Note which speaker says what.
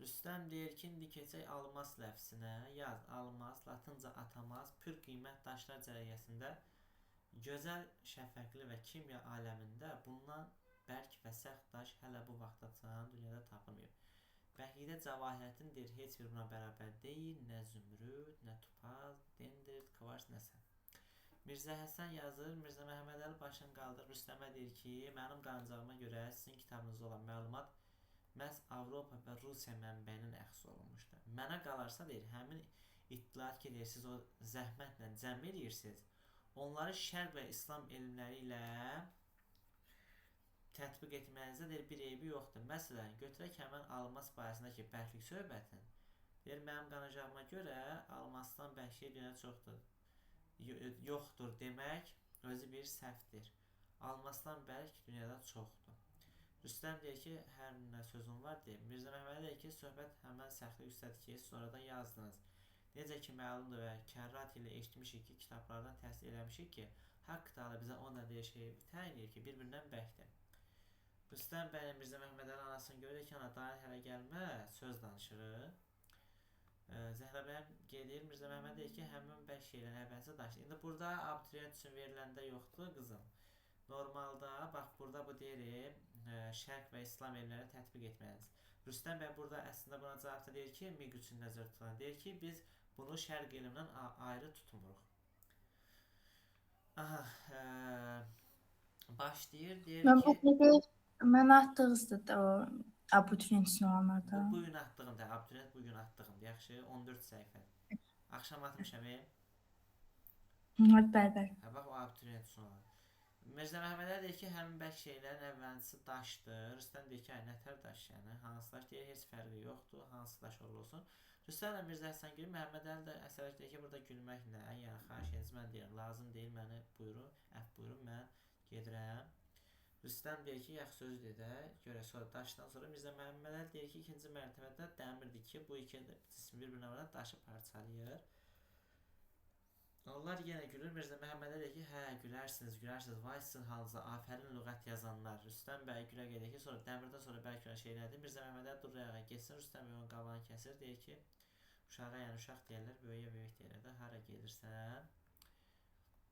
Speaker 1: Rüstəm deyir ki, indi keçək almaz ləfzinə. Yaz, almaz, latınca atamaz, pür qiymət daşlar cərəyyəsində gözəl, şəfəqli və kimya aləmində bundan bərk və sərt daş hələ bu vaxtacan dünyada tapılmayıb. Bəhidə cəvahiriyyətindir, heç bir buna bərabər deyil, nə zümrüd, nə tupaz, dendrit, kvars, nəsə. Mirzə Həsən yazır, Mirzə Məhəmmədəli başını qaldırıb Rüstəmə deyir ki, mənim qancağıma görə sizin kitabınızda olan məlumat məhz Avropa və Rusiya mənbəyinin əxsi olunmuşdur. Mənə qalarsa deyir, həmin iddialar ki, deyir, siz o zəhmətlə cəm edirsiniz, onları şərq və İslam elmləri ilə tətbiq etmənizdə deyir, bir eybi yoxdur. Məsələn, götürək həmən almas barəsindəki bərklik söhbətin. Deyir, mənim qanacağıma görə almasdan bərkliyi dünyada çoxdur. Yoxdur demək özü bir səhvdir. Almasdan bərk dünyada çoxdur. Rüstəm deyir ki, hər nə sözüm var deyir. Mirzə Məhəmməd deyir ki, söhbət həmən səxli üstədir ki, sonradan yazdınız. Necə ki, məlumdur və kərrat ilə eşitmişik ki, kitablardan təhsil eləmişik ki, haqq taala bizə o nə deyir şey təyin edir ki, bir-birindən bərkdir. Rüstəm bəy Mirzə Məhəmmədəli anasını görür ki, ana daha hələ gəlməz, söz danışırıq. Zəhrabəyəm gedir, Mirzə Məhəmməd deyir ki, həmin bərk şeylərin əvvəlcə daşdır. İndi burada abituriyent üçün veriləndə yoxdur qızım. Normalda, bax burada bu deyir, şərq və İslam elmləri tətbiq etməlidir. Rüstəm bəy burada əslində buna cavabda deyir ki, MİQ üçün nəzərdə tutulan. Deyir ki, biz bunu şərq elmdən ayrı tutmuruq. Başlayır, deyir ki...
Speaker 2: Mən atdığızdır da o abituriyent üçün olanlarda.
Speaker 1: Bu gün atdığımda, abituriyent bugün atdığımda, yaxşı, 14 səhifə. Axşam atmışam,
Speaker 2: Bəli.
Speaker 1: Bax, o abituriyent üçün olan. Mirzə Məhəmmədəli deyir ki, həmin bərk şeylərin əvvəlcisi daşdır. Rüstəm deyir ki, nətər daş, yəni hansı daş deyir, heç fərqi yoxdur, hansı daş olsun. Rüstəm ilə Mirzə Həsən gülür, Məhəmmədəli də əsərək deyir ki, burada gülmək nə, yəni xahiş ediniz, mən deyirəm, lazım deyil, məni buyurun, buyurun, mən gedirəm. Rüstəm deyir ki, yaxşı sözü dedək, görək sonra daşdan sonra Mirzə Məhəmmədəli deyir ki, ikinci mərtəbədə dəmirdir ki, bu iki cisim bir-birinə vurur, daşı parçalayır. Onlar yenə gülür. Mirzə Məhəmmədə deyir ki, hə, gülərsiniz, vay sizin halınıza, afərin lüğət yazanlar. Rüstəm bəy gülə gedir ki, sonra dəmirdən sonra bərk olan şeylərdir. Mirzə Məhəmmədə dur ayağa geçsin, Rüstəm bəy onun qabağını kəsir, deyir ki, uşağa yəni uşaq deyirlər, böyüyə böyük deyirlər də, hara gedirsən?